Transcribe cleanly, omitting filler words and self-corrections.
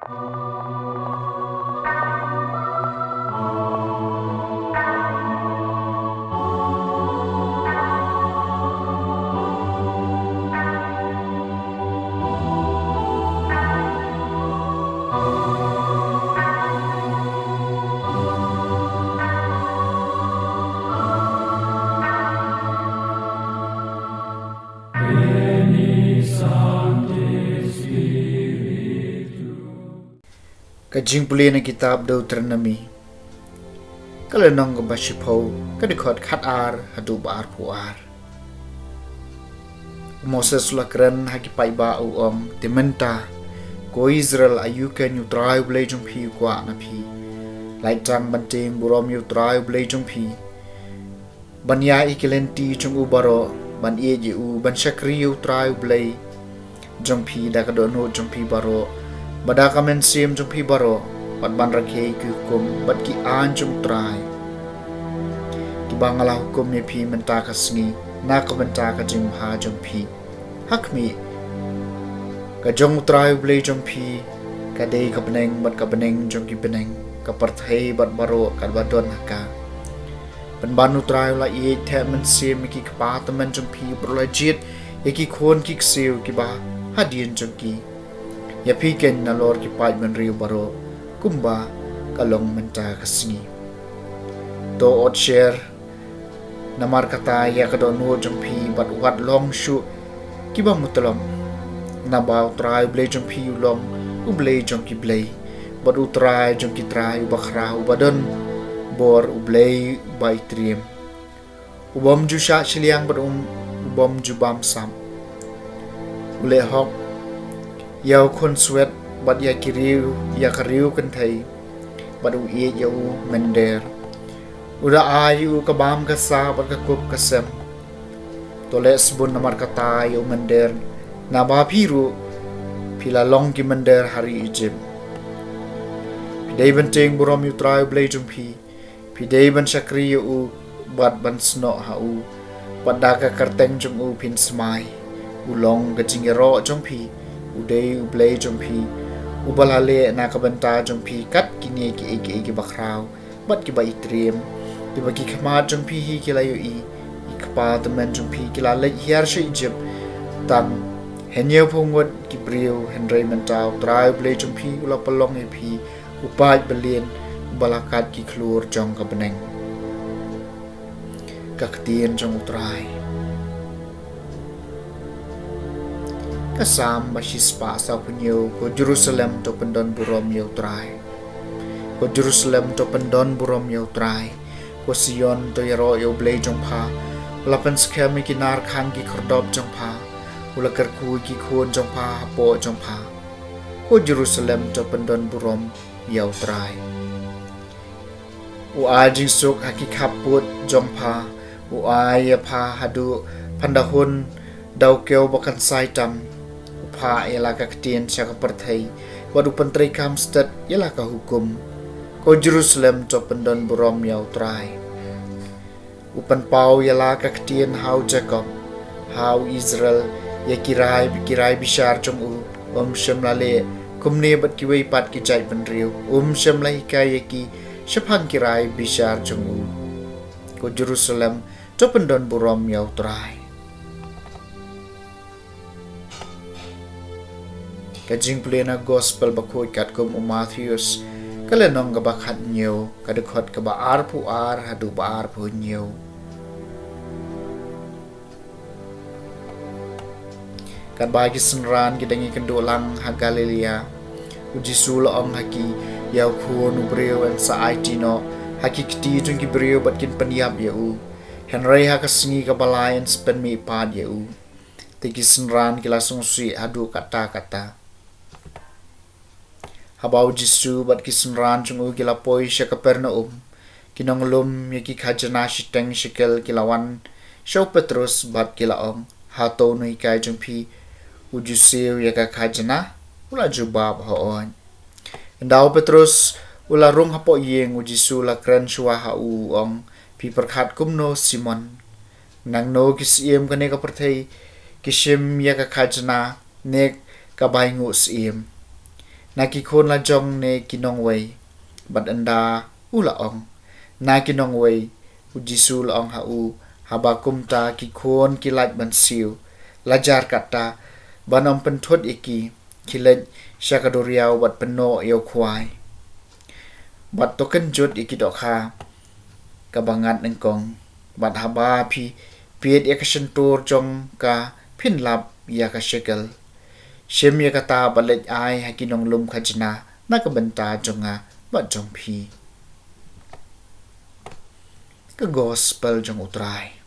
Ka Jingpule na kitab Deuteronomy kalenong ka bashipo kadikot Khat hadu baar puar Moses lakran hakipay ba uom timenta ko Israel ayukan yu trayo blejong pi kwa na pi laitang banting burom yu trayo blejong pi banya ikilenti chung ubaro ban ie u ban shakri yu trayo blej jong pi da kadono jong pi baro bada kamen sim jong pi baro pat ban rakhe ku kum bat ki an jong trai ki bangala hukum me pi menta ka sngi na ka menta ka jing ha jong pi hakmi ka jong trai ble jong pi ka dei ka beneng bat ka beneng jong ki beneng ka parthai bat baro ka badon ka ban banu trai la ie the men sim ki ka pa tamen jong pi bro la jit ye ki khon ki siu ki ba hadien jong ki ya piken na lor ki pai men riu baro kumba kalong menta kasngi to ot share namar kata ya kadonu jong pi bat wat long shu ki ba mutlom na ba trai ble jong pi long u ble jong ki ble bat u trai jong ki trai u bakhra u badon bor u ble bai triem u bom ju sha shliang bat bom ju bam sam ule hok yau kon swet bat ya kiriu ya kariu kan thai bat u ye yau mender ura ayu ka bam ka sa bat ka kup ka sem to les bun namar kata yau mender na ba piru pila long ki mender hari Egypt pidai benteng burom yu trai blai jumpi pidai ban shakri u bat ban sno ha u bat da ka karteng jum u pin smai u long ka jingero jumpi udai ublay jompi ubalale na kabanta jompi kat kini ki bakraw bat ki ba itriem di bagi khamat jompi hi kilayo i ikpa temen jompi kilale hiar she Egypt tam henyo phongot ki brio henry mentau trai ublay jompi ula palong epi upai belien balakat ki klur jong ka beneng kaktien jong utrai kasam basispa sa punyo ko Jerusalem to pendon burom yau trai ko Jerusalem to pendon burom yau trai ko Sion to yaro yau blei jong pha lapan skami kinar khang ki khordop jong pha ula karku ki khon jong pha po jong pha ko Jerusalem to pendon burom yau trai u ajing suk haki khaput jong pha u ay pha hadu pandahun dau keu bakan saitam pa ialah ka ketien sya ka perthai wadu pentri kamstet ialah ka hukum ko Jerusalem to pendon burom yau trai upan pau ialah ka ketien hau Jacob hau Israel ya kirai bishar jong u shem lale kumne bat ki wei pat ki jai penriu shem lai ka ye ki shapang kirai bishar jong u ko Jerusalem to pendon burom yau trai ka Jingpule na gospel bakoi kat kum Matthews kalenong ka bakhat nyo kadekot ka ba arpu ar hadu ba arpu nyo kan bagi senran gidangi kendolang ha Galilea uji sula ong haki yau khon ubreu an sa aitino haki kti jung ki breu bat kin paniap yau henry ha ka sngi ka balayan spen mi pad yau tiki senran kilasung si hadu kata habau jisu bat kisunran chungu kila poi sya Kapernaum kinong lum yaki khajana shiteng shikel kilawan shaw Petrus bat kilaong hato nui kai jumpi ujusiu yaka khajana ula jubab hoon endau Petrus ula rung hapo yeng ujisu la kren shwa ha ong pi perkhat kumno Simon nang no kisiem kane ka perthai kishim yaka khajana nek ka baingu sim na ki khôn la jong ne kinong wei bat anda u la ong na kinong wei u jisu la ong ha u habakum ta ki khôn ki lait ban siu la jar kata banom pen thot iki khilen shakadoriau bat peno yo khwai bat token jot iki do kha kabangat Nyngkong bat haba phi piet action tour jong ka phin lap ya ka shekel shem ya kata balet ai hakinong lum khajna na ka banta jonga bat jong phi ka gospel jong utrai